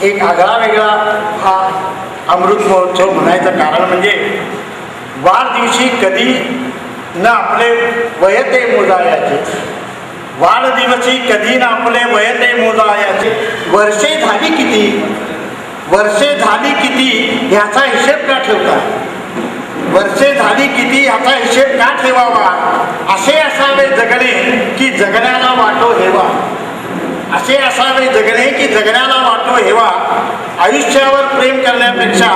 एक आगळा वेगळा हा अमृत महोत्सव म्हणायचं कारण म्हणजे वाढदिवशी कधी न आपले वयते मोजायाचे, वाढदिवशी कधी न आपले वयते मोजायाचे, वर्षे झाली किती ह्याचा हिशेब का ठेवता, वर्षे झाली किती ह्याचा हिशेब का ठेवावा, असे असावे जगणे की जगण्याला वाटो हेवा, असे असावे जगणे की जगण्याला वाटो हेवा. आयुष्यावर प्रेम करण्यापेक्षा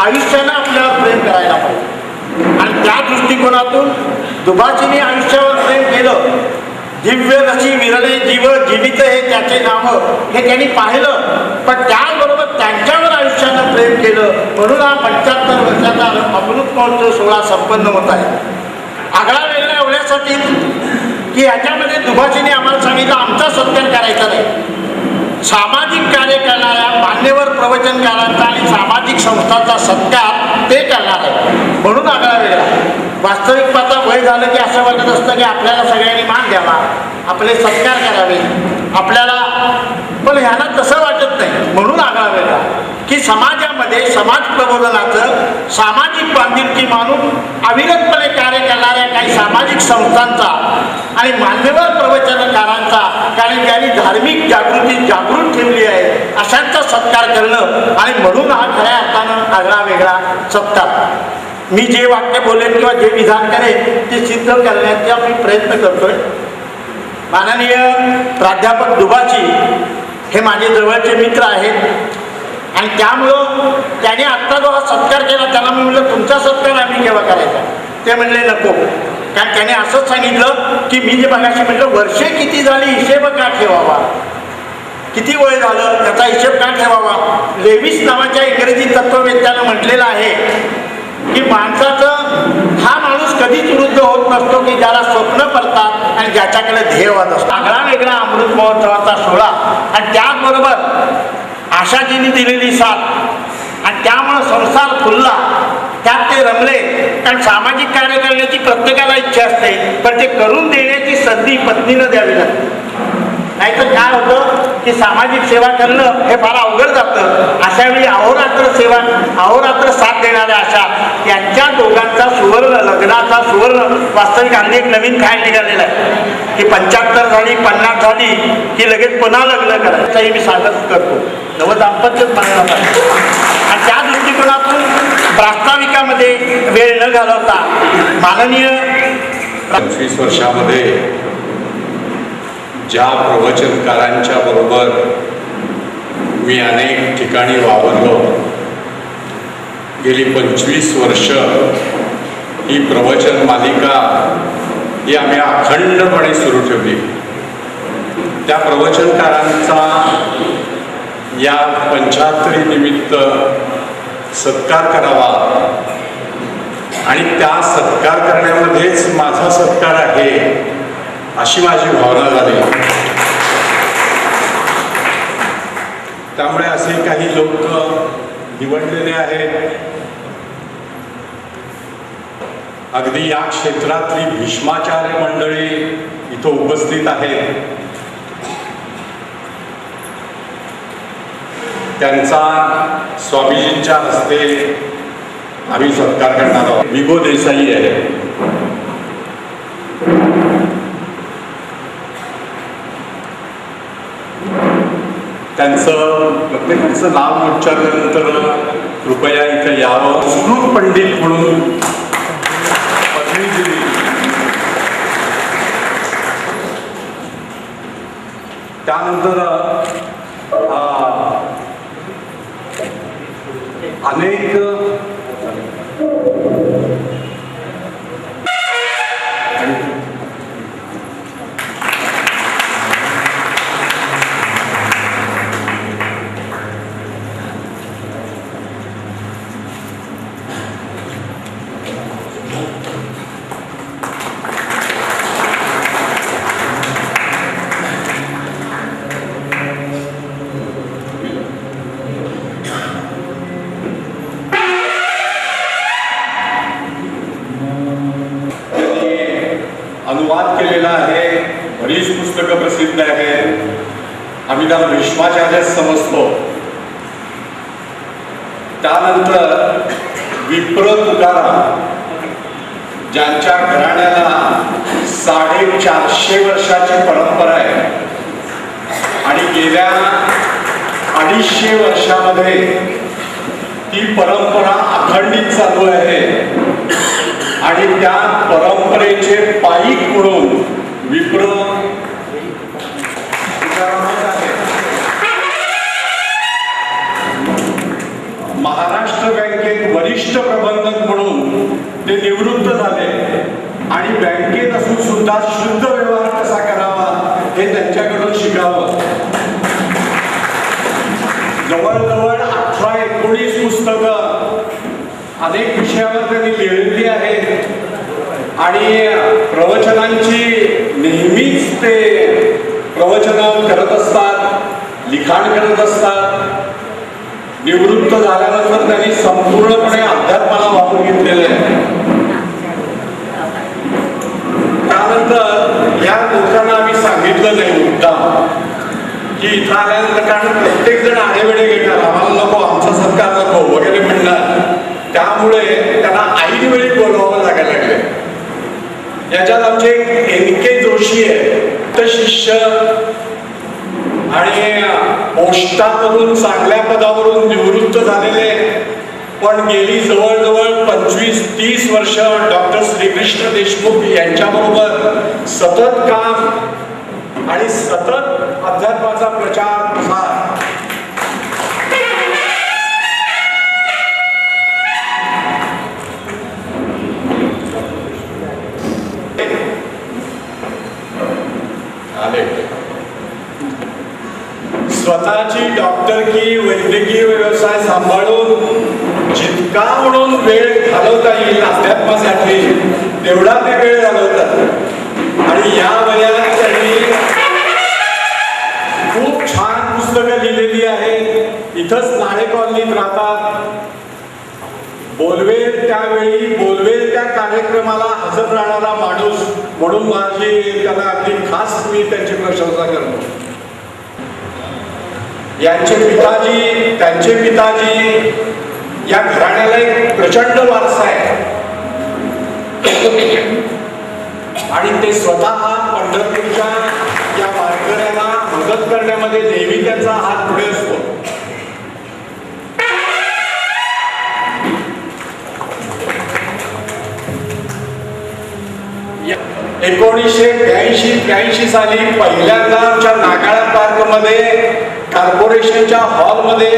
आयुष्यानं आपल्यावर प्रेम करायला पाहिजे आणि त्या दृष्टिकोनातून दुभाषीने आयुष्यावर प्रेम केलं. दिव्य रची विरले जीव जीवित हे त्याचे नाव हे त्यांनी पाहिलं, पण त्याचबरोबर त्यांच्यावर आयुष्यानं प्रेम केलं म्हणून हा 75 वर्षाचा अमृत महोत्सव सोहळा संपन्न होत आहे. आगळा वेगळा एवढ्यासाठी की याच्यामध्ये दुभाषीने आम्हाला सांगितलं आमचा सत्कार करायचा नाही, सामाजिक कार्य करणाऱ्या मान्यवर प्रवचनकारांचा आणि सामाजिक संस्थांचा सत्कार ते करणार आहे म्हणून आगळा वेगळा. वास्तविक पाहता वय झालं की असं वाटत असतं की आपल्याला सगळ्यांनी मान द्यावा, आपले सत्कार करावे आपल्याला, पण ह्याला तसं वाटत नाही म्हणून आगळा वेगळा की समाजामध्ये समाज प्रबोधनाचं सामाजिक बांधिलकी मानून अविरतपणे कार्य करणाऱ्या काही सामाजिक संस्थांचा आणि मान्यवर प्रवचनकारांचा, कारण त्यांनी धार्मिक जागृती जागृत ठेवली आहे अशांचा सत्कार करणं आणि म्हणून हा खऱ्या अर्थानं आगळा वेगळा सत्कार. मी जे वाक्य बोलेन किंवा जे विधान करेन ते सिद्ध करण्याचा मी प्रयत्न करतोय. माननीय प्राध्यापक दुभाषी हे माझे जवळचे मित्र आहेत आणि त्यामुळं त्याने आत्ता जो हा सत्कार केला त्याला मी म्हटलं तुमचा सत्कार आम्ही केव्हा करायचा, ते म्हणले नको, कारण त्याने असंच सांगितलं की मी जे मगाशी म्हटलं वर्षे किती झाली हिशेब का ठेवावा, किती वय झालं त्याचा हिशेब का ठेवावा. लेविस नावाच्या इंग्रजी तत्ववेत्यानं म्हटलेलं आहे की माणसाचं हा माणूस कधीच वृद्ध होत नसतो की ज्याला स्वप्न पडतात आणि ज्याच्याकडे ध्येयवाद असतो. आगळा वेगळा अमृत महोत्सवाचा सोहळा आणि त्याचबरोबर आशाजींनी दिलेली साथ आणि त्यामुळं संसार फुलला, त्यात ते रमले. कारण सामाजिक कार्य करण्याची प्रत्येकाला इच्छा असते, पण ते करून देण्याची संधी पत्नीनं द्यावी लागते. नाहीतर काय होतं की सामाजिक सेवा करणं हे फार अवघड जातं. अशावेळी अहोरात्र सेवा, अहोरात्र साथ देणाऱ्या आशा यांच्या दोघांचा सुवर्ण, लग्नाचा सुवर्ण. वास्तविक हल्ली एक नवीन खाय निघालेला आहे की 75 झाली 50 झाली की लगेच पुन्हा लग्न करायचंही मी सांगत करतो. नवदाम्पत्यच मानला पाहिजे आणि त्या दृष्टिकोनातून प्रास्ताविकामध्ये वेळ न घालवता माननीय 25 वर्षामध्ये ज्या प्रवचनकारांच्या बरोबर मी अनेक ठिकाणी वावरलो, गेली 25 वर्ष ही प्रवचन मालिका ही आम्ही अखंडपणे सुरू ठेवली. त्या प्रवचनकारांचा या 75 निमित्त सत्कार करावा आणि त्या सत्कार करण्यामध्येच माझा सत्कार आहे अशी माझी भावना झाली. त्यामुळे असे काही लोक निवडलेले आहेत, अगदी या क्षेत्रातली भीष्माचार्य मंडळी इथं उपस्थित आहेत. त्यांचा स्वामीजींच्या हस्ते आम्ही सत्कार करणार आहोत. विभो देसाई आहे, त्यांचं प्रत्येकाचं नाव उच्चारल्यानंतर कृपया इथं यावं. सुकृत पंडित म्हणून पदवी दिली. त्यानंतर अनेक अनुवाद केलेला आहे, बरीच पुस्तकं प्रसिद्ध आहेत. आम्ही त्याला भीष्माचार्य समजतो. त्यानंतर विप्र तुकाराम, ज्यांच्या घराण्याला 450 वर्षाची परंपरा आहे आणि गेल्या 250 वर्षामध्ये ती परंपरा अखंडित चालू आहे आणि त्या परंपरेचे पाईक म्हणून विप्र महाराष्ट्र बँकेत वरिष्ठ प्रबंधक म्हणून ते निवृत्त झाले आणि बँकेत असून सुद्धा शुद्ध व्यवहार कसा करावा हे त्यांच्याकडून शिकावं. जवळजवळ 18-19 पुस्तकं अनेक विषयावर त्यांनी लिहिलेली आहेत आणि प्रवचनांची नेहमीच ते प्रवचन करत असतात, लिखाण करत असतात. निवृत्त झाल्यानंतर त्यांनी संपूर्णपणे अध्यात्माला वापरून घेतलेलं आहे. त्यानंतर या लोकांना आम्ही सांगितलं नाही मुद्दाम की इथं आल्यानंतर, कारण प्रत्येक जण आडेवेडे घेणार, आम्हाला नको, आमचा सत्कार नको वगैरे म्हणणार. त्यामुळे त्यांना ऐन वेळी बोलवावं लागायला लागले. याच्यात आमचे NK जोशी आहे, शिष्य आणि पोस्टामधून चांगल्या पदावरून निवृत्त झालेले, पण गेली जवळजवळ 25-30 वर्ष डॉक्टर श्रीकृष्ण देशमुख यांच्याबरोबर सतत काम आणि सतत अध्यात्माचा प्रचार प्रसार. आले. स्वतःची डॉक्टरकी वैद्यकीय व्यवसाय सांभाळून जितका म्हणून वेळ घालवता येईल अध्यात्मासाठी तेवढा ते वेळ घालवतात. आणि या वयात त्यांनी खूप छान पुस्तकं लिहिलेली आहेत. इथंच नाळे कॉलनीत राहतात. बोलवेल त्यावेळी बोलवेल त्या कार्यक्रमाला हजर राहणारा माणूस म्हणून माझी त्याला अगदी खास मी त्यांची प्रशंसा करतो. त्यांचे पिताजी या घराण्याला एक प्रचंड वारसा आहे आणि ते स्वतः पंढरपूरच्या या वारकऱ्यांना मदत करण्यामध्ये नेहमी त्यांचा हात पुढे असतो. 1982 साली पहिल्यांदा आमच्या नागाळा पार्क मध्ये कॉर्पोरेशनच्या हॉलमध्ये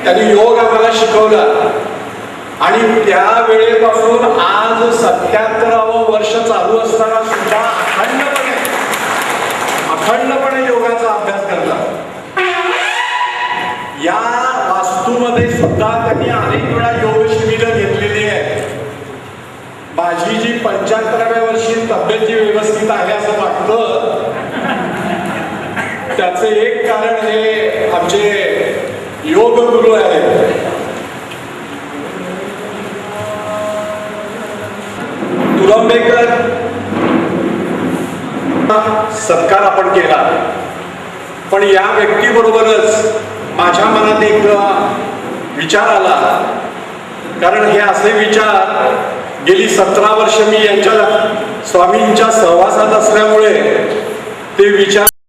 त्यांनी योग आम्हाला शिकवला आणि त्या वेळेपासून आज 77वं वर्ष चालू असताना सुद्धा अखंडपणे योगाचा अभ्यास करतात. या वास्तूमध्ये सुद्धा त्यांनी अनेक वेळा योग शिबिरं घेतलेली आहेत. माझी जी 75व्या वर्षी तब्येत जी व्यवस्थित आहे असं वाटतं त्याचे एक कारण हे आमचे योग गुरु आहेत. तुलंबेकर सत्कार आपण केला, पण या व्यक्तीबरोबरच माझ्या मनात एक विचार आला, कारण हे असे विचार गेली 17 वर्ष मी यांच्या स्वामींच्या सहवासात असल्यामुळे ते विचार